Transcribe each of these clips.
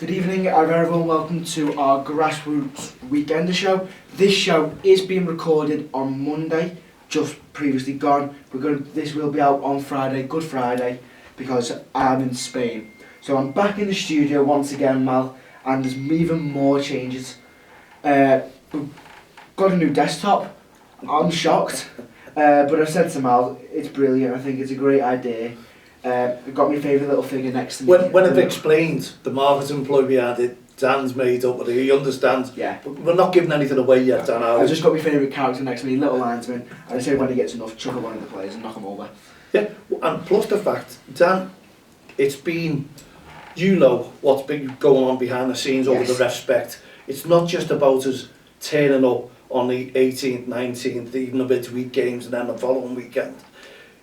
Good evening and very warm welcome to our Grassroots Weekender show. This show is being recorded on Monday, just previously gone. This will be out on Friday, Good Friday, because I'm in Spain. So I'm back in the studio once again, Mal, and there's even more changes. We've got a new desktop. I'm shocked, but I've said to Mal, it's brilliant. I think it's a great idea. I've got my favourite little figure next to me. When I've explained the marketing employee behind it, Dan's made up with it, he understands. Yeah. But we're not giving anything away yet, Dan. I've just got my favourite character next to me, little linesman, and I say when he gets enough, chuck at one of the players and knock him over. Yeah, and plus the fact, Dan, it's been, you know what's been going on behind the scenes over the REFspect. It's not just about us turning up on the 18th, 19th, even the midweek games and then the following weekend.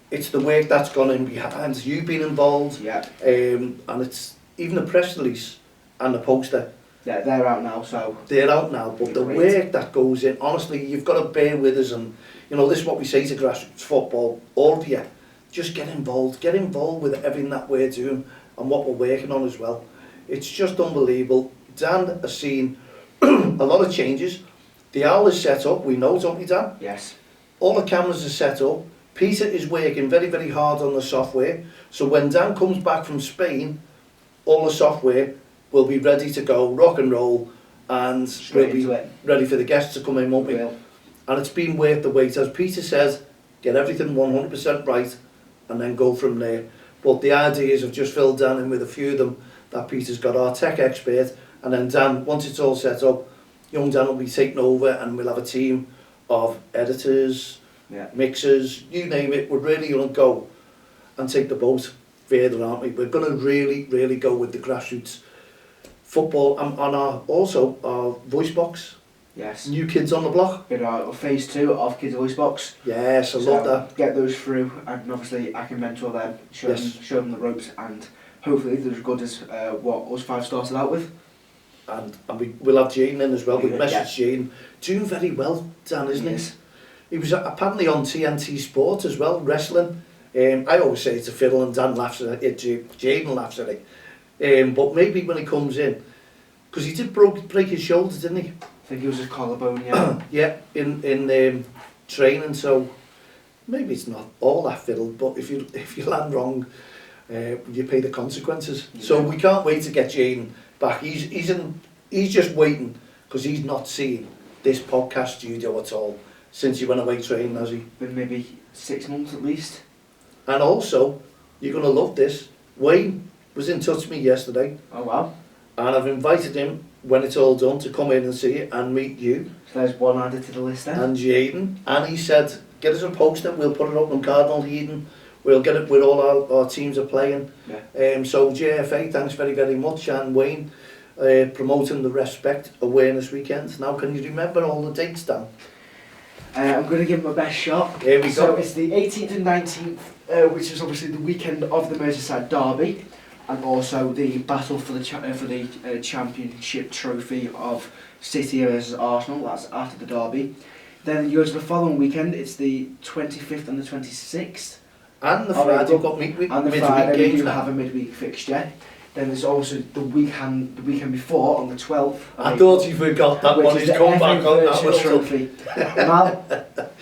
It's the work that's gone in behind. You've been involved, and it's even the press release and the poster. Yeah, they're out now, so... They're out now, but the work that goes in, honestly, you've got to bear with us, and, you know, this is what we say to grassroots football, all of you, just get involved with everything that we're doing and what we're working on as well. It's just unbelievable. Dan has seen a lot of changes. The owl is set up, we know, don't we, Dan? Yes. All the cameras are set up. Peter is working very, very hard on the software. So when Dan comes back from Spain, all the software will be ready to go, rock and roll, and we'll be ready for the guests to come in, won't we? And it's been worth the wait. As Peter says, get everything 100% right and then go from there. But the idea is I've just filled Dan in with a few of them that Peter's got, our tech expert, and then Dan, once it's all set up, young Dan will be taking over and we'll have a team of editors, mixers, you name it. We're really going to go and take the boat further, aren't we? We're going to really go with the grassroots football and on our voice box. Yes. New kids on the block. In our phase 2 of Kids Voice Box. Yes, I love that. Get those through, and obviously I can mentor them, show them the ropes, and hopefully they're as good as what us 5 started out with. And we'll have Jaden in as well. We've messaged Jaden. Doing very well, Dan, isn't he? He was apparently on TNT Sport as well, wrestling. I always say it's a fiddle and Dan laughs at it, Jaden laughs at it. But maybe when he comes in, because he did break his shoulder, didn't he? I think it was his collarbone, yeah. Yeah, in training, so maybe it's not all that fiddle, but if you land wrong, you pay the consequences. Yeah. So we can't wait to get Jaden back. He's just waiting because he's not seen this podcast studio at all since he went away training, has he? Been maybe 6 months at least. And also, you're going to love this, Wayne was in touch with me yesterday. Oh wow. And I've invited him, when it's all done, to come in and see it and meet you. So there's one added to the list then. And Jaden. And he said, get us a poster, we'll put it up on Cardinal Heaton. We'll get it where all our teams are playing. Yeah. So JFA, thanks very, very much. And Wayne, promoting the REFspect Awareness Weekend. Now, can you remember all the dates, Dan? I'm going to give him my best shot. Here we go. So it's the 18th and 19th, which is obviously the weekend of the Merseyside Derby, and also the battle for the championship trophy of City versus Arsenal. That's after the derby. Then you go to the following weekend. It's the 25th and the 26th. And the Friday you've got midweek. And the Friday we do have a midweek fixture. Then there's also the weekend before on the 12th. I thought you forgot that one. He's come back on that trophy. Mal,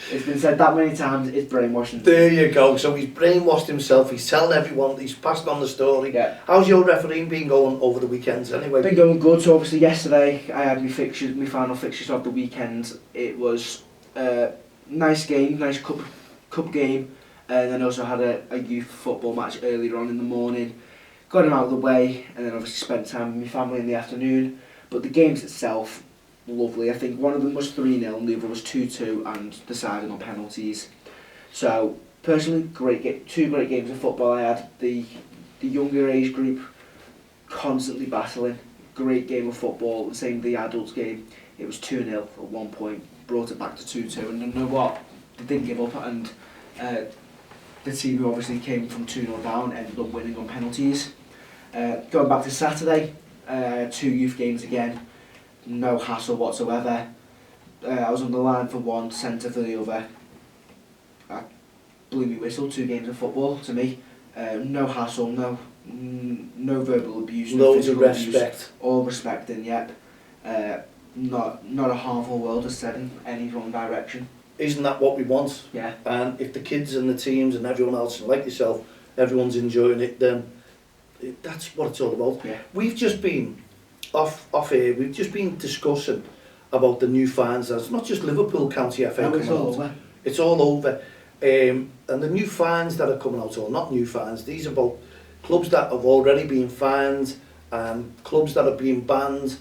it's been said that many times, it's brainwashing. There you go. So he's brainwashed himself. He's telling everyone. He's passed on the story. Yeah. How's your refereeing been going over the weekends anyway? Been going good. So obviously yesterday I had my final fixtures of the weekend. It was a nice game, nice cup game, and then also had a youth football match earlier on in the morning. Got him out of the way, and then obviously spent time with my family in the afternoon. But the games itself, lovely. I think one of them was 3-0 and the other was 2-2 and decided on penalties. So personally, two great games of football. I had the younger age group constantly battling. Great game of football. The same the adults game. It was 2-0 at one point, brought it back to 2-2, and you know what? They didn't give up, and the team who obviously came from 2-0 down ended up winning on penalties. Going back to Saturday, 2 youth games again, no hassle whatsoever. I was on the line for one, centre for the other. Blew me whistle, 2 games of football to me. No hassle, no no verbal abuse, no Loads of physical abuse, respect. all respecting, yep. Not a harmful word is said in any wrong direction. Isn't that what we want? Yeah. And if the kids and the teams and everyone else, like yourself, everyone's enjoying it, then that's what it's all about. Yeah. We've just been off here. We've just been discussing about the new fans. It's not just Liverpool County FA coming It's all out. over. It's all over. And the new fans that are coming out, or not new fans, these are about clubs that have already been fined, clubs that are being banned,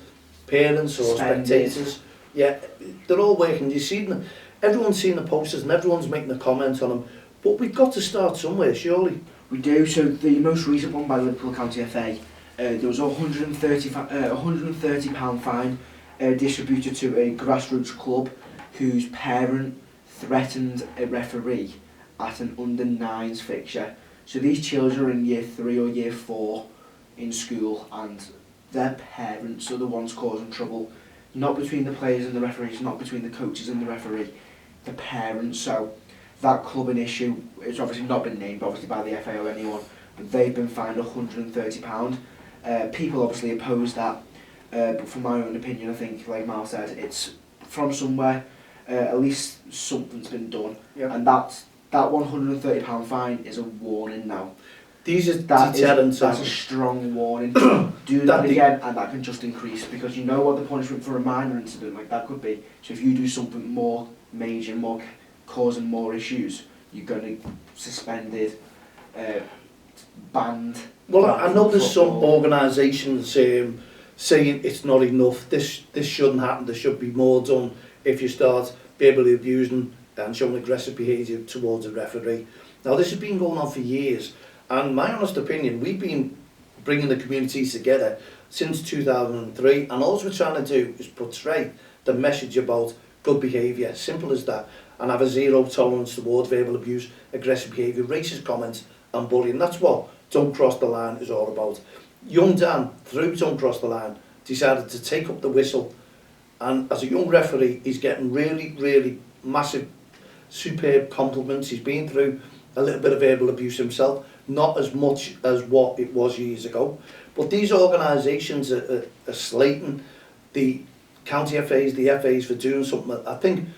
parents or spectators. Yeah, they're all working. You see them, everyone's seeing the posters and everyone's making a comment on them. But we've got to start somewhere, surely. We do. So the most recent one by Liverpool County FA, there was a £130 fine distributed to a grassroots club whose parent threatened a referee at an under-9s fixture. So these children are in year 3 or year 4 in school, and their parents are the ones causing trouble. Not between the players and the referees, not between the coaches and the referee, the parents. So that club in issue, it's obviously not been named obviously by the FA or anyone, but they've been fined £130. People obviously oppose that, but from my own opinion, I think, like Mal said, it's from somewhere. At least something's been done, and that £130 fine is a warning now. These are deterrents. That's a strong warning. Do that again, and that can just increase, because you know what the punishment for a minor incident like that could be. So if you do something more major, more causing more issues, you're going to suspended, banned. Well, I know there's some organisations saying it's not enough. This shouldn't happen. There should be more done. If you start verbally abusing and showing aggressive behaviour towards a referee. Now, this has been going on for years, and my honest opinion, we've been bringing the communities together since 2003, and all we're trying to do is portray the message about good behaviour, simple as that, and have a zero tolerance towards verbal abuse, aggressive behaviour, racist comments and bullying. That's what Don't Cross the Line is all about. Young Dan, through Don't Cross the Line, decided to take up the whistle. And as a young referee, he's getting really, really massive, superb compliments. He's been through a little bit of verbal abuse himself, not as much as what it was years ago. But these organisations are slating the county FAs, the FAs for doing something. I think,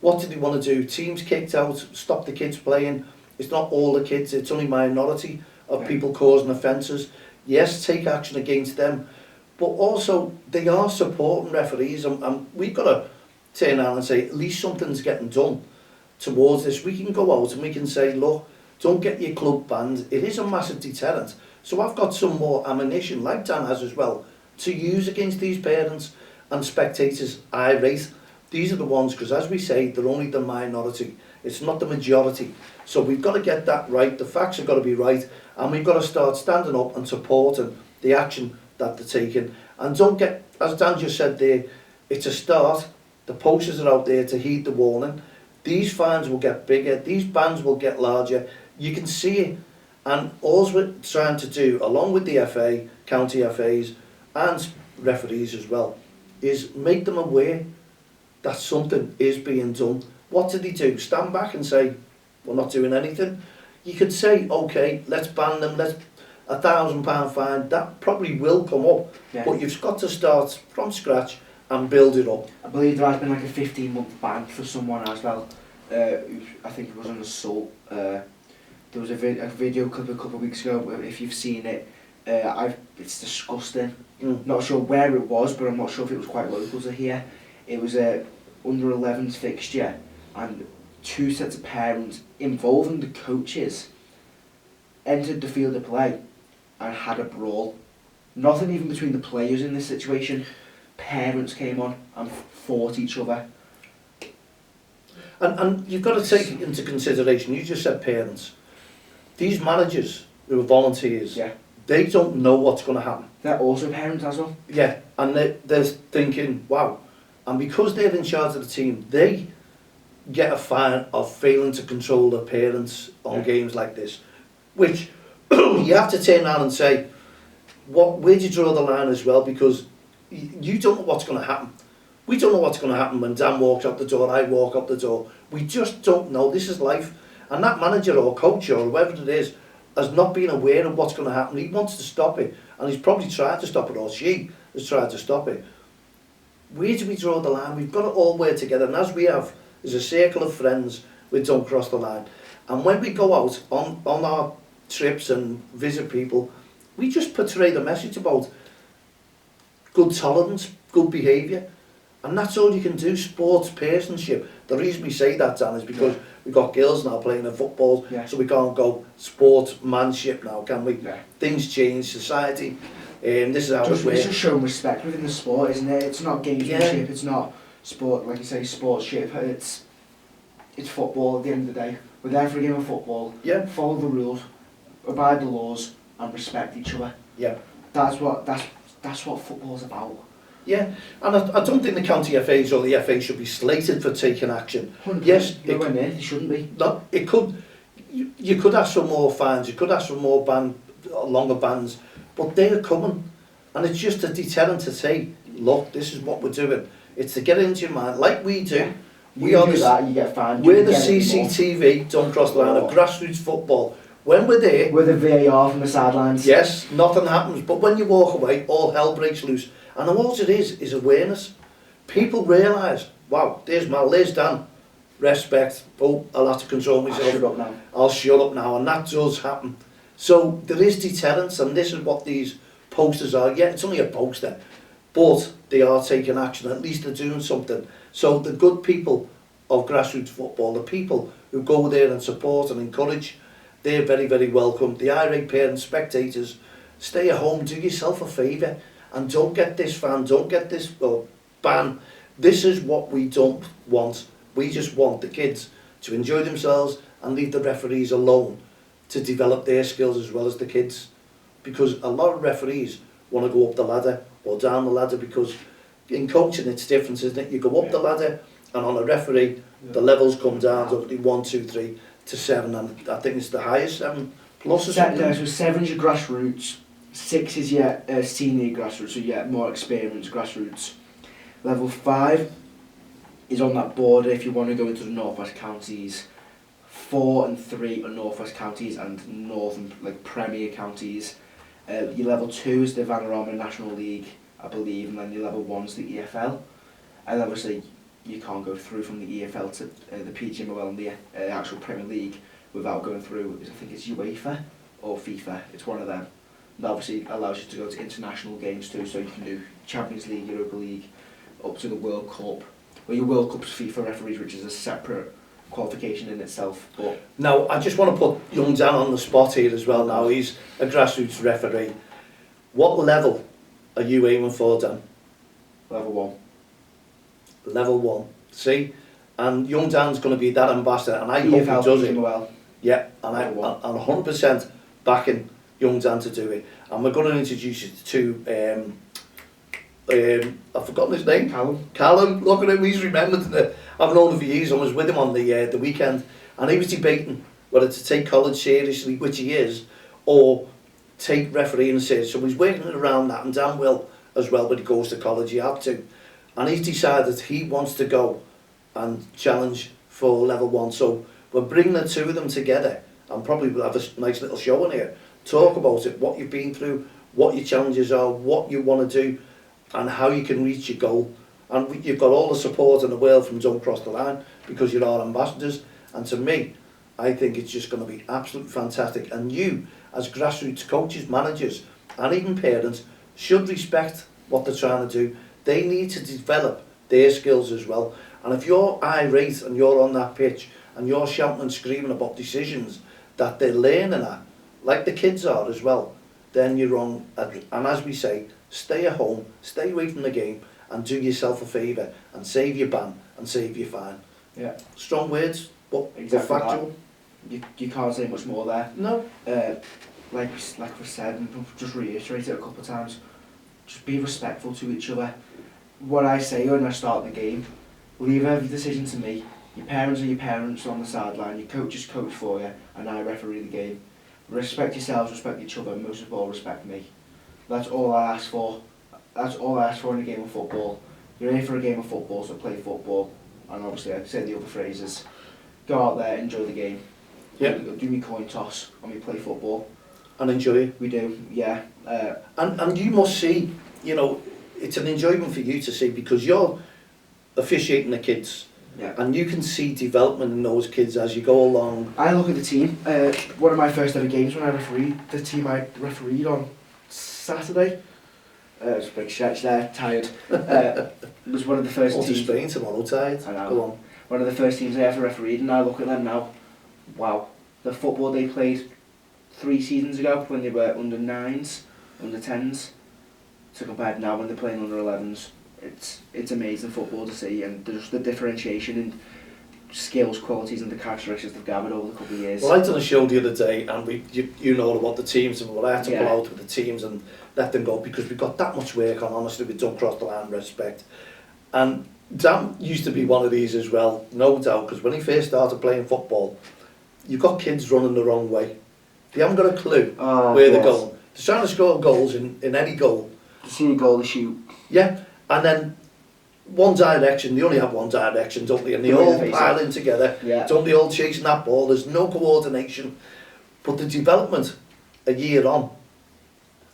what did they want to do? Teams kicked out, stop the kids playing. It's not all the kids, it's only a minority of people causing offences. Yes, take action against them. But also, they are supporting referees, and we've got to turn around and say, at least something's getting done towards this. We can go out and we can say, look, don't get your club banned. It is a massive deterrent. So I've got some more ammunition, like Dan has as well, to use against these parents and spectators irate. These are the ones, because as we say, they're only the minority. It's not the majority. So we've got to get that right. The facts have got to be right, and we've got to start standing up and supporting the action that they're taking. And don't get, as Dan just said there, it's a start. The posters are out there to heed the warning. These fines will get bigger, these bans will get larger. You can see it. And all we're trying to do, along with the FA, county FAs and referees as well, is make them aware that something is being done. What did he do? Stand back and say, we're not doing anything? You could say, okay, let's ban them, let's £1,000 fine. That probably will come up, but you've got to start from scratch and build it up. I believe there has been like a 15-month ban for someone as well. I think it was an assault. There was a video clip a couple of weeks ago. If you've seen it, it's disgusting. Not sure where it was, but I'm not sure if it was quite local to here. It was a under 11s fixture, and 2 sets of parents involving the coaches entered the field of play and had a brawl. Nothing even between the players in this situation. Parents came on and fought each other. And you've got to take into consideration, you just said parents. These managers who are volunteers, they don't know what's going to happen. They're also parents as well. Yeah, and they're thinking, wow. And because they're in charge of the team, they get a fine of failing to control their parents on games like this. Which you have to turn around and say, where do you draw the line as well? Because you don't know what's going to happen. We don't know what's going to happen when Dan walks out the door, I walk out the door. We just don't know. This is life. And that manager or coach or whoever it is has not been aware of what's going to happen. He wants to stop it, and he's probably tried to stop it, or she has tried to stop it. Where do we draw the line? We've got to all work together, and as we have, as a circle of friends, we don't cross the line. And when we go out on our trips and visit people, we just portray the message about good tolerance, good behaviour, and that's all you can do. Sports personship. The reason we say that, Dan, is because we've got girls now playing in football, so we can't go sportsmanship now, can we? Things change, society, this is how it's just showing respect within the sport, isn't it? It's not gamesmanship, it's not sport, like you say, sportsship. It's football at the end of the day. We're there for a game of football. Follow the rules, abide the laws, and respect each other. That's what football's about. And I don't think the county FAs or the FA should be slated for taking action. 100%. Yes, They shouldn't be. No, it could. You could have some more fines. You could have some more longer bans, but they are coming, and it's just a deterrent to say, look, this is what we're doing. It's to get into your mind, like we do. We are that, you get fined. We're the CCTV, don't cross the line, of grassroots football. When we're there, we're the VAR from the sidelines. Yes, nothing happens, but when you walk away, all hell breaks loose. And all it is awareness. People realise, wow, there's Mal, there's Dan. Respect, oh, I'll have to control myself. I'll shut up now, and that does happen. So there is deterrence, and this is what these posters are. Yeah, it's only a poster, but they are taking action. At least they're doing something. So the good people of grassroots football, the people who go there and support and encourage, they're very, very welcome. The irate parents, spectators, stay at home, do yourself a favour, and don't get this ban. This is what we don't want. We just want the kids to enjoy themselves and leave the referees alone to develop their skills as well as the kids. Because a lot of referees want to go up the ladder or down the ladder, because in coaching it's different, isn't it? You go up the ladder, and on a referee, the levels come down to 1, 2, 3 to 7, and I think it's the highest 7 plus or something. So 7 is your grassroots, 6 is your senior grassroots, so you get more experienced grassroots. Level 5 is on that border if you want to go into the northwest counties. 4 and 3 are northwest counties and northern, like, premier counties. Your level 2 is the Vanarama National League, I believe, and then your level 1 is the EFL. And obviously you can't go through from the EFL to the PGMOL and the actual Premier League without going through, I think it's UEFA or FIFA, it's one of them. That obviously allows you to go to international games too, so you can do Champions League, Europa League, up to the World Cup. Well, your World Cup's FIFA referees, which is a separate qualification in itself. But now, I just want to put young Dan on the spot here as well. Now, he's a grassroots referee. What level are you aiming for, Dan? Level 1. Level 1. See? And young Dan's going to be that ambassador, and I hope he does it. Well. Yeah, and I'm 100% backing young Dan to do it. And we're going to introduce you to I've forgotten his name. Callum, look at him, he's remembered it. I've known him for years. I was with him on the weekend, and he was debating whether to take college seriously, which he is, or take refereeing seriously. So he's working around that, and Dan will as well, when he goes to college, he had to. And he's decided he wants to go and challenge for level 1. So we're bringing the two of them together, and probably we'll have a nice little show in here. Talk about it, what you've been through, what your challenges are, what you want to do, and how you can reach your goal. And you've got all the support in the world from Don't Cross the Line, because you're our ambassadors. And to me, I think it's just going to be absolutely fantastic. And you, as grassroots coaches, managers, and even parents, should respect what they're trying to do. They need to develop their skills as well. And if you're irate and you're on that pitch and you're shouting and screaming about decisions that they're learning at, like the kids are as well, then you're wrong. And as we say, stay at home, stay away from the game, and do yourself a favour and save your ban and save your fine. Yeah. Strong words, but exactly factual. You can't say much more there. No. Like we said, and just reiterate it a couple of times, just be respectful to each other. What I say when I start the game, leave every decision to me. Your parents are your parents on the sideline, your coaches coach for you, and I referee the game. Respect yourselves, respect each other, and most of all, respect me. That's all I ask for. That's all I ask for in a game of football. You're here for a game of football, so play football. And obviously, I'd say the other phrases. Go out there, enjoy the game. Yeah. We do me coin toss and we play football. And enjoy it. We do, yeah. And you must see, you know, it's an enjoyment for you to see because you're officiating the kids. Yeah. And you can see development in those kids as you go along. I look at the team. One of my first ever games when I refereed, the team I refereed on Saturday. It's a big stretch there, tired. Was one of the first All to teams. Spain tomorrow, tired. I know. Go on. One of the first teams I ever refereed, and I look at them now. Wow, the football they played 3 seasons ago when they were under 9s, under 10s, to compare now when they're playing under 11s. It's amazing football to see, and just the differentiation in skills, qualities, and the characteristics they've gathered over the couple of years. Well, I done a show the other day, and you know about the teams, and I had to pull out with the teams and let them go because we've got that much work on. Honestly, we've done cross the line respect, and Dan used to be one of these as well, no doubt, because when he first started playing football, you've got kids running the wrong way. They haven't got a clue where they're going. They're trying to score goals in any goal. You see a goal, they shoot. Yeah, and then one direction, they only have one direction, don't they? And they all pile in together, don't they all chasing that ball, there's no coordination. But the development a year on,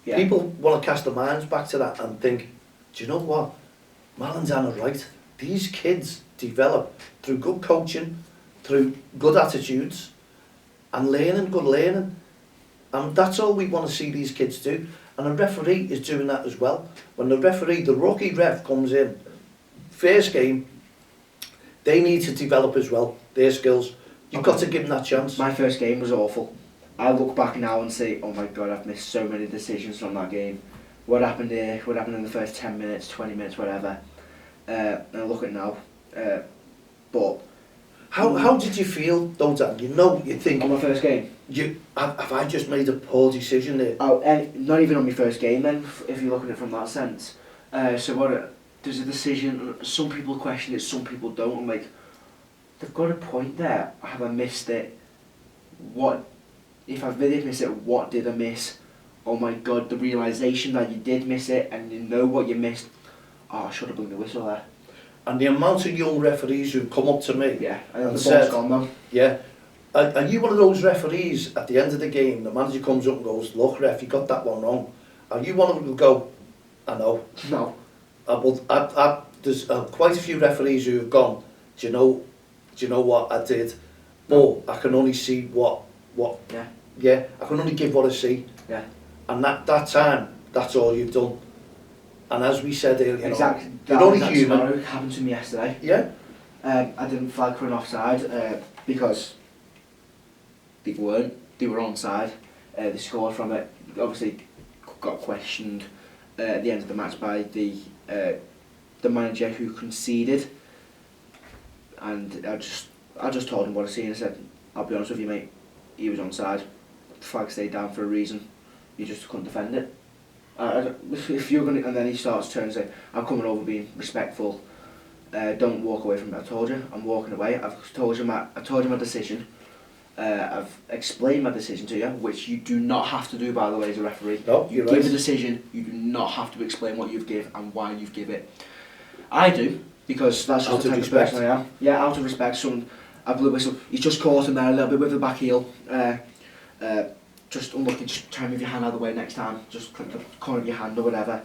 people want to cast their minds back to that and think, do you know what? Mal and Dan are right. These kids develop through good coaching, through good attitudes, and good learning. And that's all we want to see these kids do. And a referee is doing that as well. When the rookie ref comes in, first game, they need to develop as well, their skills. You've got to give them that chance. My first game was awful. I look back now and say, oh my God, I've missed so many decisions from that game. What happened here? What happened in the first 10 minutes, 20 minutes, whatever. And I look at it now. But how did you feel though, Dan? You think on my first game. Have I just made a poor decision there? Not even on my first game then, if you look at it from that sense. There's a decision. Some people question it, some people don't. I'm like, they've got a point there. Have I missed it? What if I really missed it? What did I miss? Oh my God, the realisation that you did miss it and you know what you missed. Oh, I should have blown the whistle there. And the amount of young referees who've come up to me and said, gone now. Yeah, are you one of those referees at the end of the game, the manager comes up and goes, look ref, you got that one wrong. Are you one of them who go, I know? No. There's quite a few referees who have gone, do you know what I did? But I can only see what I can only give what I see. Yeah. And that time, that's all you've done. And as we said earlier, exactly. You're only human. That happened to me yesterday. Yeah. I didn't flag for an offside because they weren't. They were onside. They scored from it. Obviously, got questioned at the end of the match by the manager who conceded. And I just told him what I seen. I said, I'll be honest with you, mate. He was onside. Flag stayed down for a reason. You just couldn't defend it. If you're gonna, and then he starts turning and saying, I'm coming over being respectful. Don't walk away from it. I told you, I'm walking away. I've told you my decision. I've explained my decision to you, which you do not have to do, by the way, as a referee. No, you give a decision, you do not have to explain what you've given and why you've given it. I do, because that's just the type of person I am. Yeah, out of respect. I blew a whistle. He's just caught him there a little bit with the back heel. Just unlucky, just try and move your hand out of the way next time. Just click the corner of your hand or whatever.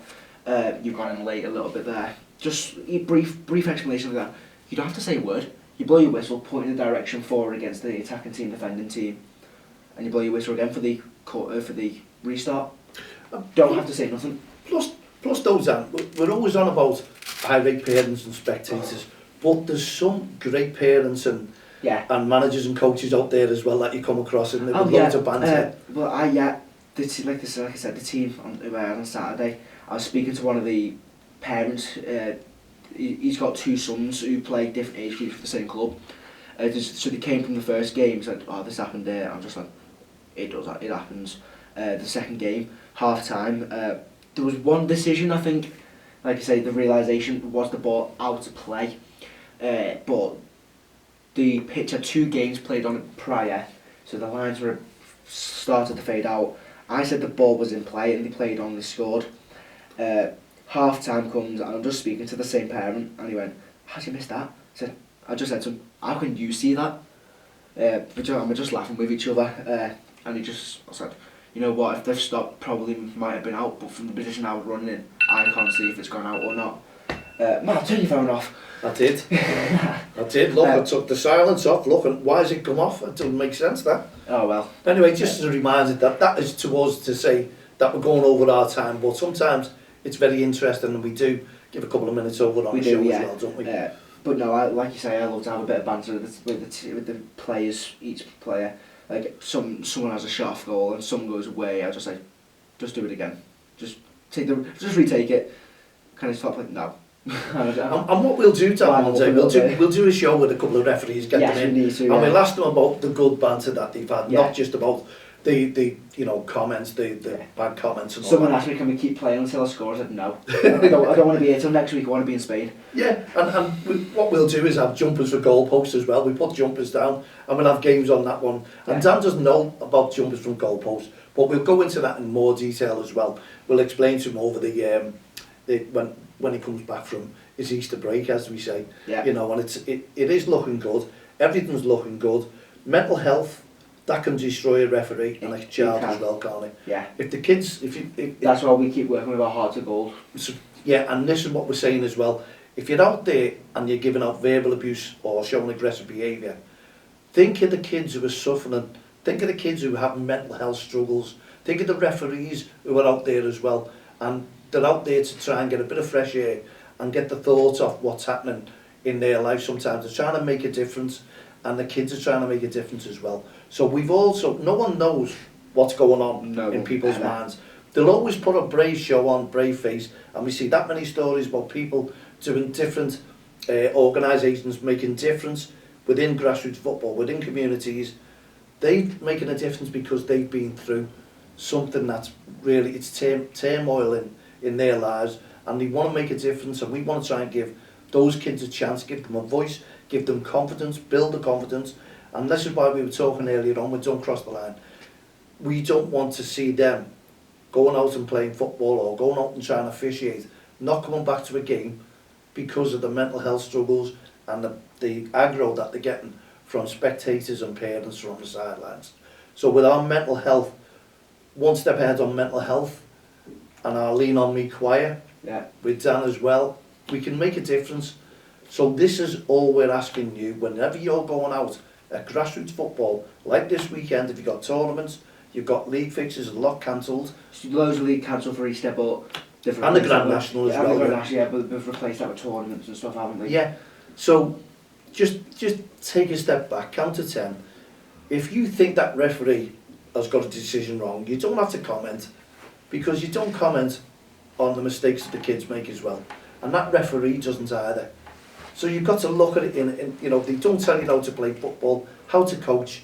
You've gone in late a little bit there. Just a brief explanation of that. You don't have to say a word. You blow your whistle, point in the direction forward against the attacking team, defending team, and you blow your whistle again for the restart. Don't have to say nothing. Plus those, we're always on about irate parents and spectators, but there's some great parents and managers and coaches out there as well that you come across and they've loads of banter. Like I said, the team on Saturday, I was speaking to one of the parents. He's got 2 sons who play different age groups for the same club. So they came from the first game, said, oh, this happened there. I'm just like, it happens. The second game, half time, there was one decision, I think, like I say, the realisation was the ball out of play. But the pitch had 2 games played on it prior, so the lines were started to fade out. I said the ball was in play and they played on, they scored. Half time comes and I'm just speaking to the same parent and he went, how'd you miss that? I just said to him, how can you see that? we're just laughing with each other, and I said, you know what, if they've stopped, probably might have been out, but from the position I was running in, I can't see if it's gone out or not. Matt, turn your phone off. I did. I did. Look, I took the silence off. Look, and why has it come off? It doesn't make sense, that. Oh, well. Anyway, just as a reminder that is to us to say that we're going over our time, but sometimes it's very interesting and we do give a couple of minutes over on the show as well, don't we? But no, like you say, I love to have a bit of banter with the players, each player. Like, someone has a shot off goal and some goes away, I'll just say, just do it again. Just retake it. Kind of stop like, no. And what we'll do, Dan, one day, we'll do a show with a couple of referees, get them in, we need to, and we'll ask them about the good banter that they've had, not just about the comments, the bad comments and all Someone that. asked me, can we keep playing until I score? I said no. I don't want to be here till next week, I want to be in Spain. Yeah, and what we'll do is have jumpers for goalposts as well. We put jumpers down and we'll have games on that one. And Dan doesn't know about jumpers from goalposts, but we'll go into that in more detail as well. We'll explain to him over when he comes back from his Easter break, as we say. Yeah. You know, and it is looking good. Everything's looking good. Mental health, that can destroy a referee and a child as well, can't it? Yeah. If the kids, that's why we keep working with our heart of gold. Yeah, and this is what we're saying as well. If you're out there and you're giving out verbal abuse or showing aggressive behaviour, think of the kids who are suffering. Think of the kids who are having mental health struggles. Think of the referees who are out there as well. And they're out there to try and get a bit of fresh air and get the thoughts off what's happening in their life sometimes. They're trying to make a difference, and the kids are trying to make a difference as well. So no one knows what's going on in people's minds. They'll always put a brave show on, brave face, and we see that many stories about people doing different organisations making difference within grassroots football, within communities. They're making a difference because they've been through something that's really, it's turmoil in their lives, and they want to make a difference, and we want to try and give those kids a chance, give them a voice, give them confidence, build the confidence. And this is why we were talking earlier on with Don't Cross the Line. We don't want to see them going out and playing football or going out and trying to officiate, not coming back to a game because of the mental health struggles and the aggro that they're getting from spectators and parents from the sidelines. So with our mental health, one step ahead on mental health, and our Lean On Me choir, with Dan as well, we can make a difference. So this is all we're asking you, whenever you're going out at grassroots football, like this weekend, if you've got tournaments, you've got league fixtures, a lot cancelled. Loads of league cancelled for Easter, but and the Grand National as well. And the Grand National, but they've replaced that with tournaments and stuff, haven't they? Yeah. So just take a step back, count to 10. If you think that referee has got a decision wrong, you don't have to comment, because you don't comment on the mistakes that the kids make as well. And that referee doesn't either. So you've got to look at it in they don't tell you how to play football, how to coach.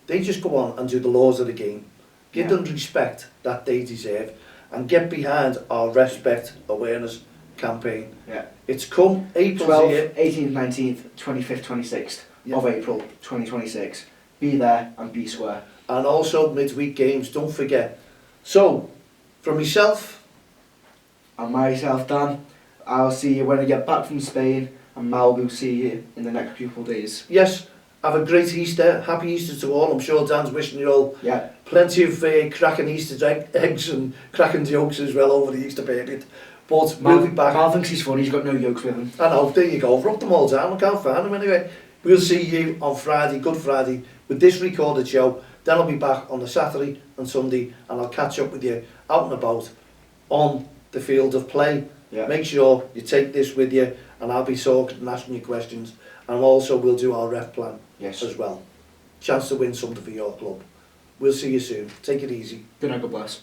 They just go on and do the laws of the game. Give them respect that they deserve, and get behind our REFspect awareness campaign. Yeah. It's come April 12th, 18th, 19th, 25th, 26th of April 2026. Be there and be square. And also midweek games, don't forget. So, from myself and myself, Dan, I'll see you when I get back from Spain, and Mal will see you in the next couple of days. Yes, have a great Easter. Happy Easter to all. I'm sure Dan's wishing you all plenty of cracking Easter eggs and cracking jokes as well over the Easter period. But we'll be back. Mal thinks he's funny, he's got no jokes with him. I know, there you go. I've wrote them all down, I can't find them anyway. We'll see you on Friday, Good Friday, with this recorded show. Then I'll be back on the Saturday and Sunday, and I'll catch up with you out and about on the field of play. Yeah. Make sure you take this with you, and I'll be talking and asking you questions. And also we'll do our ref plan as well. Chance to win something for your club. We'll see you soon. Take it easy. Good night, God bless.